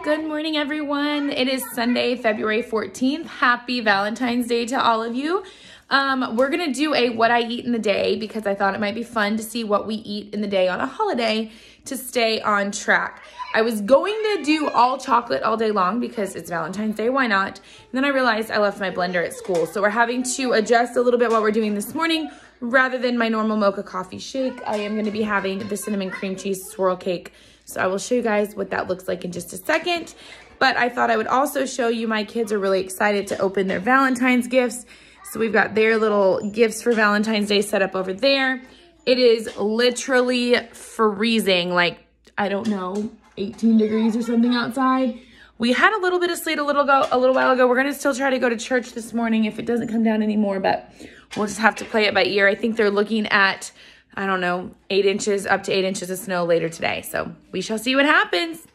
Good morning, everyone. It is Sunday, February 14th. Happy Valentine's Day to all of you. We're gonna do a what I eat in the day because I thought it might be fun to see what we eat in the day on a holiday to stay on track. I was going to do all chocolate all day long because it's Valentine's Day, why not? And then I realized I left my blender at school. So we're having to adjust a little bit what we're doing this morning. Rather than my normal mocha coffee shake, I am gonna be having the cinnamon cream cheese swirl cake. So I will show you guys what that looks like in just a second. But I thought I would also show you my kids are really excited to open their Valentine's gifts. So we've got their little gifts for Valentine's Day set up over there. It is literally freezing, like, I don't know, 18 degrees or something outside. We had a little bit of sleet a little while ago. We're gonna still try to go to church this morning if it doesn't come down anymore, but we'll just have to play it by ear. I think they're looking at, I don't know, 8 inches, up to 8 inches of snow later today. So we shall see what happens.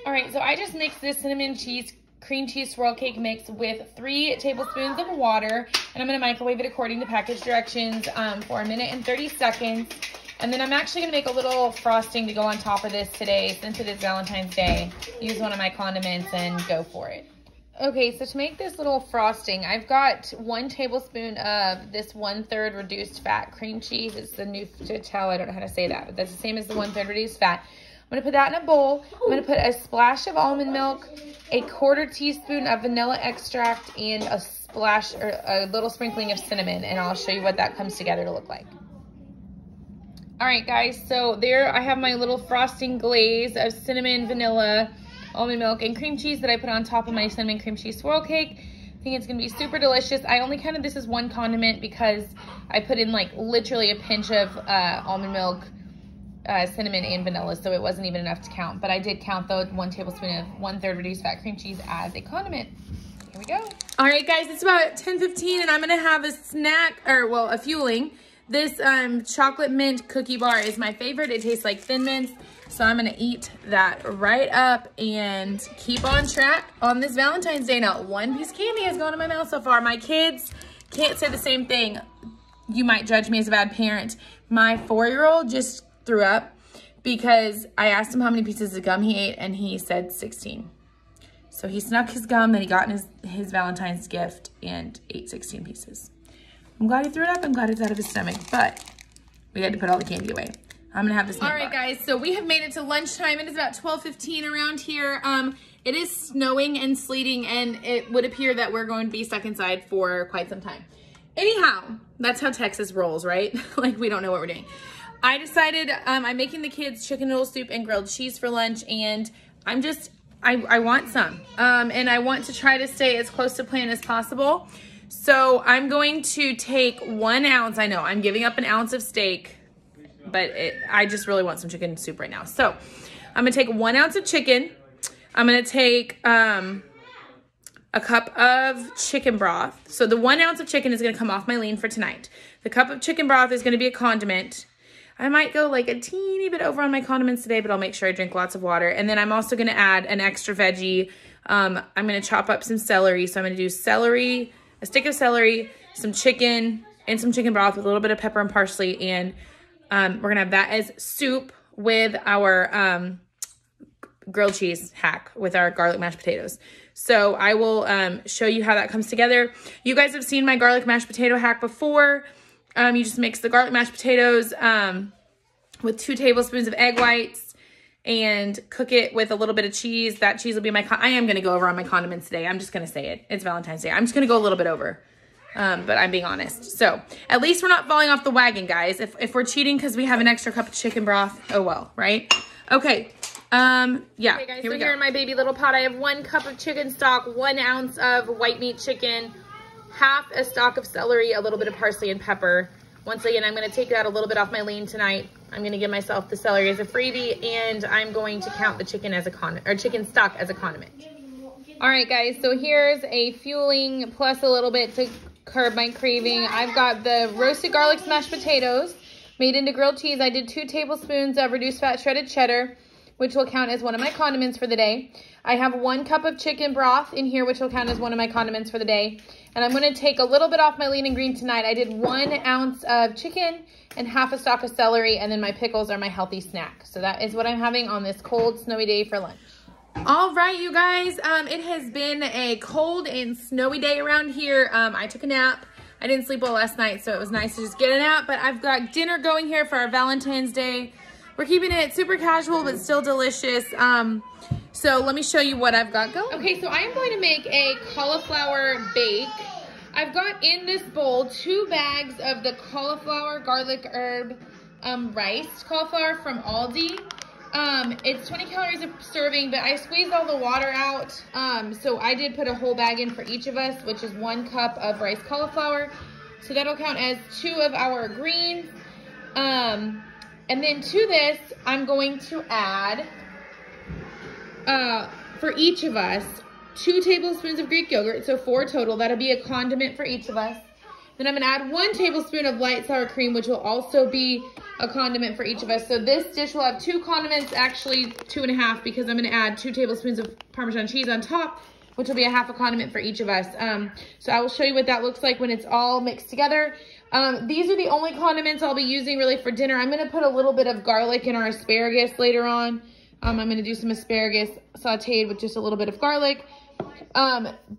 All right, so I just mixed this cinnamon cream cheese swirl cake mix with 3 tablespoons of water, and I'm gonna microwave it according to package directions for 1 minute and 30 seconds. And then I'm actually gonna make a little frosting to go on top of this today since it is Valentine's Day. Use one of my condiments and go for it. Okay, so to make this little frosting, I've got 1 tablespoon of this 1/3 reduced fat cream cheese. It's the Nutritel, I don't know how to say that, but that's the same as the 1/3 reduced fat. I'm gonna put that in a bowl. I'm gonna put a splash of almond milk, a 1/4 teaspoon of vanilla extract, and a splash or a little sprinkling of cinnamon, and I'll show you what that comes together to look like. All right, guys, so there I have my little frosting glaze of cinnamon, vanilla, almond milk, and cream cheese that I put on top of my cinnamon cream cheese swirl cake. I think it's gonna be super delicious. I only counted this as 1 condiment because I put in like literally a pinch of almond milk, cinnamon, and vanilla, so it wasn't even enough to count. But I did count the 1 tablespoon of 1/3 reduced fat cream cheese as a condiment. Here we go. All right, guys, it's about 10:15, and I'm gonna have a snack, or well, a fueling. This chocolate mint cookie bar is my favorite. It tastes like Thin Mints. So I'm gonna eat that right up and keep on track on this Valentine's Day. Not 1 piece of candy has gone in my mouth so far. My kids can't say the same thing. You might judge me as a bad parent. My 4-year-old just threw up because I asked him how many pieces of gum he ate and he said 16. So he snuck his gum that he got in his Valentine's gift and ate 16 pieces. I'm glad he threw it up. I'm glad it's out of his stomach, but we had to put all the candy away. I'm gonna have this. All right, guys, so we have made it to lunchtime. It is about 12:15 around here. It is snowing and sleeting, and it would appear that we're going to be stuck inside for quite some time. Anyhow, that's how Texas rolls, right? Like, we don't know what we're doing. I decided I'm making the kids chicken noodle soup and grilled cheese for lunch, and I want some. And I want to try to stay as close to plan as possible. So I'm going to take 1 ounce. I know I'm giving up 1 ounce of steak, but I just really want some chicken soup right now. So I'm gonna take 1 ounce of chicken. I'm gonna take a cup of chicken broth. So the 1 ounce of chicken is gonna come off my lean for tonight. The cup of chicken broth is gonna be a condiment. I might go like a teeny bit over on my condiments today, but I'll make sure I drink lots of water. And then I'm also gonna add an extra veggie. I'm gonna chop up some celery. So I'm gonna do celery, a stick of celery, some chicken, and some chicken broth with a little bit of pepper and parsley, and we're gonna have that as soup with our grilled cheese hack with our garlic mashed potatoes. So I will show you how that comes together. You guys have seen my garlic mashed potato hack before. You just mix the garlic mashed potatoes with 2 tablespoons of egg whites and cook it with a little bit of cheese. That cheese will be I am gonna go over on my condiments today. I'm just gonna say it. It's Valentine's Day. I'm just gonna go a little bit over. But I'm being honest. So at least we're not falling off the wagon, guys. If we're cheating because we have an extra cup of chicken broth, oh well, right? Okay, yeah, okay, guys, here we go. Here in my baby little pot, I have 1 cup of chicken stock, 1 ounce of white meat chicken, half a stalk of celery, a little bit of parsley and pepper. Once again, I'm gonna take that a little bit off my lean tonight. I'm gonna give myself the celery as a freebie, and I'm going to count the chicken as a chicken stock as a condiment. All right, guys, so here's a fueling plus a little bit to curb my craving. I've got the roasted garlic smashed potatoes made into grilled cheese. I did 2 tablespoons of reduced fat shredded cheddar, which will count as one of my condiments for the day. I have 1 cup of chicken broth in here, which will count as one of my condiments for the day. And I'm gonna take a little bit off my lean and green tonight. I did 1 ounce of chicken and half a stalk of celery, and then my pickles are my healthy snack. So that is what I'm having on this cold, snowy day for lunch. All right, you guys, it has been a cold and snowy day around here. I took a nap. I didn't sleep well last night, so it was nice to just get a nap, but I've got dinner going here for our Valentine's Day. We're keeping it super casual, but still delicious. So let me show you what I've got going. Okay, so I'm going to make a cauliflower bake. I've got in this bowl 2 bags of the cauliflower garlic herb rice cauliflower from Aldi. It's 20 calories a serving, but I squeezed all the water out. So I did put a whole bag in for each of us, which is 1 cup of rice cauliflower. So that'll count as 2 of our greens. And then to this, I'm going to add, for each of us, 2 tablespoons of Greek yogurt, so 4 total. That'll be a condiment for each of us. Then I'm gonna add 1 tablespoon of light sour cream, which will also be a condiment for each of us. So this dish will have 2 condiments, actually 2.5, because I'm gonna add 2 tablespoons of Parmesan cheese on top, which will be a half a condiment for each of us. So I will show you what that looks like when it's all mixed together. These are the only condiments I'll be using really for dinner. I'm gonna put a little bit of garlic in our asparagus later on. I'm gonna do some asparagus sauteed with just a little bit of garlic.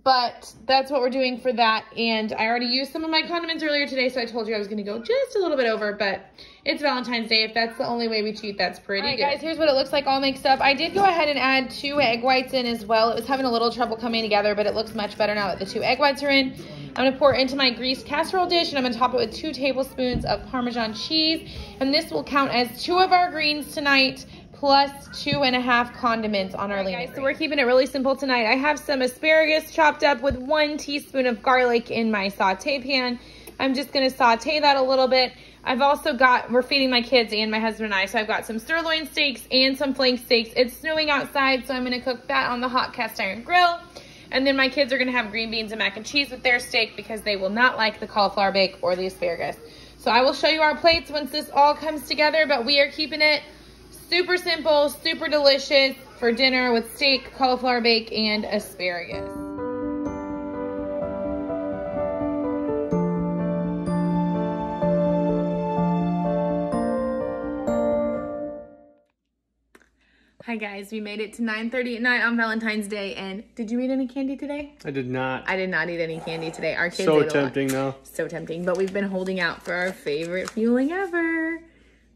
But that's what we're doing for that. And I already used some of my condiments earlier today, so I told you I was going to go just a little bit over, but it's Valentine's Day. If that's the only way we cheat, that's pretty good. Guys, here's what it looks like all mixed up. I did go ahead and add 2 egg whites in as well. It was having a little trouble coming together, but it looks much better now that the 2 egg whites are in. I'm going to pour it into my greased casserole dish, and I'm going to top it with 2 tablespoons of Parmesan cheese. And this will count as 2 of our greens tonight, plus 2.5 condiments on our lean. So we're keeping it really simple tonight. I have some asparagus chopped up with 1 teaspoon of garlic in my saute pan. I'm just gonna saute that a little bit. I've also got, we're feeding my kids and my husband and I, so I've got some sirloin steaks and some flank steaks. It's snowing outside, so I'm gonna cook that on the hot cast iron grill. And then my kids are gonna have green beans and mac and cheese with their steak because they will not like the cauliflower bake or the asparagus. So I will show you our plates once this all comes together, but we are keeping it super simple, super delicious for dinner with steak, cauliflower bake, and asparagus. Hi guys, we made it to 9:30 at night on Valentine's Day, and did you eat any candy today? I did not. I did not eat any candy today. Our kids so ate a tempting lot. though. So tempting, but we've been holding out for our favorite fueling ever.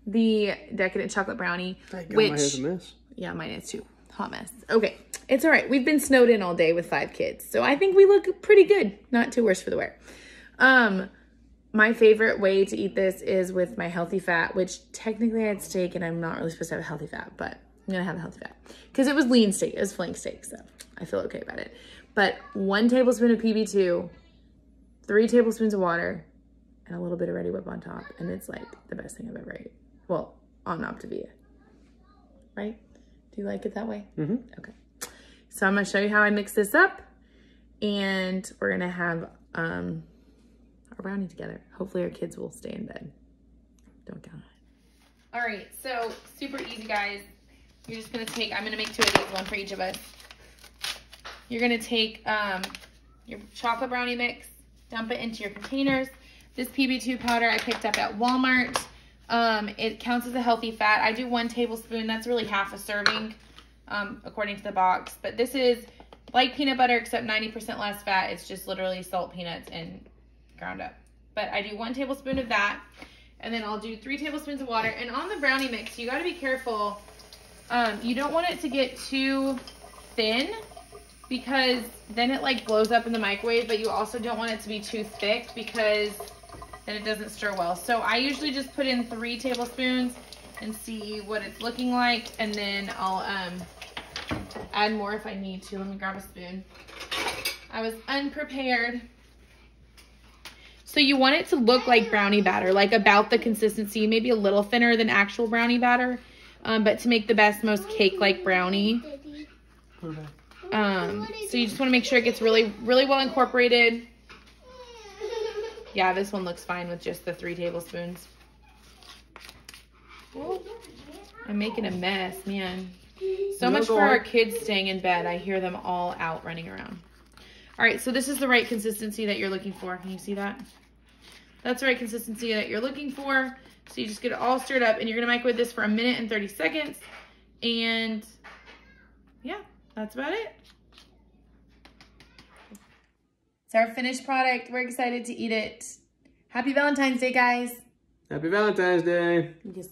The decadent chocolate brownie, which mine is a mess. Yeah, mine is too. Hot mess. Okay, it's all right. We've been snowed in all day with 5 kids, so I think we look pretty good. Not too worse for the wear. My favorite way to eat this is with my healthy fat, which technically I had steak, and I'm not really supposed to have a healthy fat, but I'm gonna have a healthy fat because it was lean steak. It was flank steak, so I feel okay about it. But 1 tablespoon of PB2, 3 tablespoons of water, and a little bit of Ready Whip on top, and it's like the best thing I've ever ate. Well, on Optavia, right? Do you like it that way? Mm-hmm. Okay. So I'm gonna show you how I mix this up, and we're gonna have our brownie together. Hopefully our kids will stay in bed. Don't count on it. All right, so super easy, guys. You're just gonna take, I'm gonna make 2 of these, 1 for each of us. You're gonna take your chocolate brownie mix, dump it into your containers. This PB2 powder I picked up at Walmart. It counts as a healthy fat. I do 1 tablespoon. That's really half a serving, according to the box. But this is like peanut butter, except 90% less fat. It's just literally salt, peanuts, and ground up. But I do 1 tablespoon of that. And then I'll do 3 tablespoons of water. And on the brownie mix, you gotta be careful. You don't want it to get too thin because then it like blows up in the microwave, but you also don't want it to be too thick because then it doesn't stir well. So I usually just put in 3 tablespoons and see what it's looking like, and then I'll add more if I need to. Let me grab a spoon. I was unprepared. So you want it to look like brownie batter, like about the consistency, maybe a little thinner than actual brownie batter, but to make the best, most cake-like brownie. So you just want to make sure it gets really, really well incorporated. Yeah, this one looks fine with just the 3 tablespoons. Ooh, I'm making a mess, man. So much for our kids staying in bed. I hear them all out running around. All right, so this is the right consistency that you're looking for. Can you see that? That's the right consistency that you're looking for. So you just get it all stirred up, and you're gonna microwave this for 1 minute and 30 seconds. And yeah, That's about it. It's our finished product. We're excited to eat it. Happy Valentine's Day, guys. Happy Valentine's Day. Just